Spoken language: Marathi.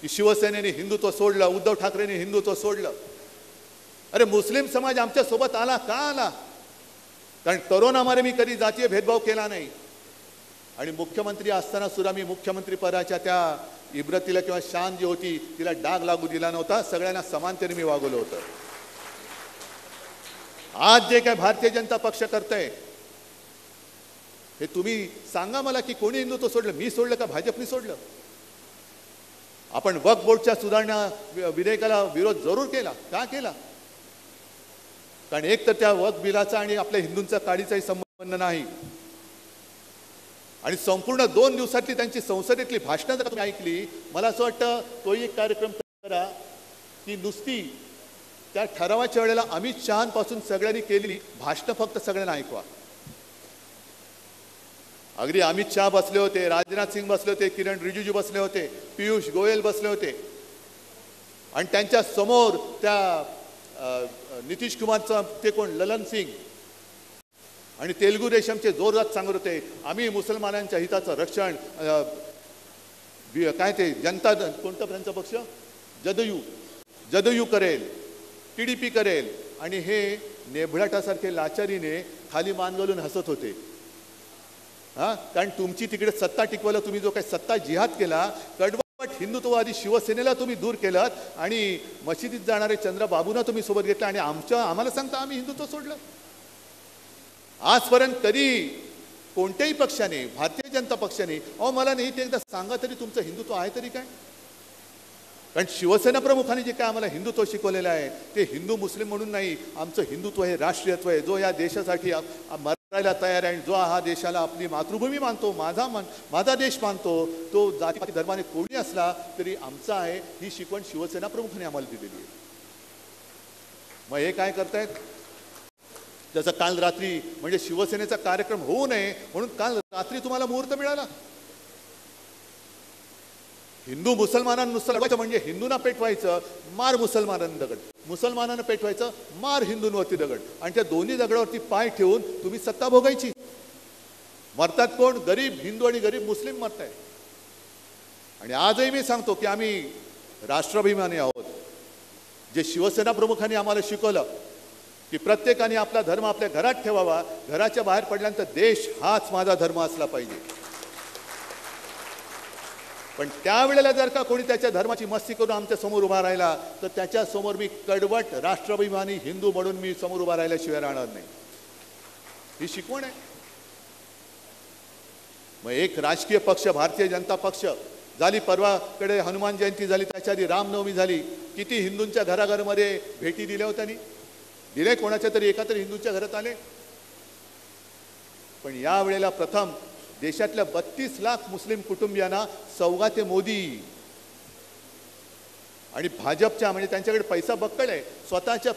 की शिवसेनेने हिंदुत्व सोडलं, उद्धव ठाकरेंनी हिंदुत्व सोडलं. अरे मुस्लिम समाज आमच्या सोबत आला का आला? कारण करोनामध्ये मी कधी जातीय भेदभाव केला नाही आणि मुख्यमंत्री असताना सुद्धा मी मुख्यमंत्री पदाच्या त्या इब्रतीला किंवा शान जी होती तिला डाग लागू दिला नव्हता. सगळ्यांना समानतेने मी वागवलं होतं. आज जे काय भारतीय जनता पक्ष करतंय हे तुम्ही सांगा मला की कोणी हिंदुत्व सोडलं? मी सोडलं का भाजपने सोडलं? आपण वक्फ बोर्डच्या सुधारणा विधेयकाला विरोध जरूर केला. का केला? कारण एक तर त्या वक्फ बिलाचा आणि आपल्या हिंदूंचा काडीचाही संबंध नाही आणि संपूर्ण 2 दिवसातली त्यांची संसदेतली भाषणं जर तुम्ही ऐकली, मला असं वाटतं तोही एक कार्यक्रम करा की नुसती त्या ठरावाच्या वेळेला अमित शहापासून सगळ्यांनी केलेली भाषणं फक्त सगळ्यांना ऐकवा. अगदी अमित शहा बसले होते, राजनाथ सिंग बसले होते, किरण रिजिजू बसले होते, पियुष गोयल बसले होते आणि त्यांच्या समोर त्या नितीश कुमारचा ते कोण ललन सिंग आणि तेलुगू देशमचे जोरदार सांगत होते आम्ही मुसलमानांच्या हिताचं रक्षण काय ते जनता कोणता त्यांचा पक्ष जदयू करेल, TDP करेल आणि हे नेभळाटासारखे लाचारीने खाली मान घालून हसत होते. कारण तुमची तिकडे सत्ता टिकवायला तुम्ही जो काही सत्ता जिहाद केला, कडवट हिंदुत्ववादी शिवसेनेला तुम्ही दूर केलात आणि मशिदीत जाणारे चंद्रबाबूंना तुम्ही सोबत घेतलं आणि आम्हाला सांगता आम्ही हिंदुत्व सोडलं. आजपर्यंत कधी कोणत्याही पक्षाने, भारतीय जनता पक्षाने मला नाही ते एकदा सांगा तरी तुमचं हिंदुत्व आहे तरी काय? कारण शिवसेना प्रमुखांनी जे काय आम्हाला हिंदुत्व शिकवलेलं आहे ते हिंदू मुस्लिम म्हणून नाही, आमचं हिंदुत्व हे राष्ट्रीयत्व आहे, जो या देशासाठी मरायला तयार आहे, जो हा देशाला आपली मातृभूमी मानतो, माझा देश मानतो, तो जातीपाती धर्माने कोणी असला तरी आमचा आहे, ही शिकवण शिवसेना प्रमुखांनी आम्हाला दिलेली आहे. मग हे काय करतायत? जसं काल रात्री म्हणजे शिवसेनेचा कार्यक्रम होऊ नये म्हणून काल रात्री तुम्हाला मुहूर्त मिळाला. हिंदू मुसलमानांनुसार लढवायचं म्हणजे हिंदूंना पेटवायचं, मार मुसलमानांना दगड, मुसलमानांना पेटवायचं, मार हिंदूंवरती दगड आणि त्या दोन्ही दगडावरती पाय ठेवून तुम्ही सत्ता भोगायची. मरतात कोण? गरीब हिंदू आणि गरीब मुस्लिम मरताय. आणि आजही मी सांगतो की आम्ही राष्ट्राभिमानी आहोत. जे शिवसेना प्रमुखांनी आम्हाला शिकवलं की प्रत्येकाने आपला धर्म आपल्या घरात ठेवावा, घराच्या बाहेर पडल्यानंतर देश हाच माझा धर्म असला पाहिजे. पण त्यावेळेला जर का कोणी त्याच्या धर्माची मस्ती करून आमच्या समोर उभा राहिला तर त्याच्या समोर मी कडवट राष्ट्राभिमानी हिंदू म्हणून मी समोर उभा राहिल्याशिवाय राहणार नाही. ही शिकवण आहे. मग एक राजकीय पक्ष भारतीय जनता पक्ष झाली, परवाकडे हनुमान जयंती झाली, त्याच्या आधी रामनवमी झाली, किती हिंदूंच्या घराघरामध्ये भेटी दिल्या होत्या दिले, कोणाच्या तरी एका तरी हिंदूंच्या घरात आले. पण यावेळेला प्रथम देशातल्या 32 लाख मुस्लिम कुटुंबियांना सौगाते मोदी आणि भाजपच्या म्हणजे त्यांच्याकडे पैसा बक्कळ आहे, स्वतःच्या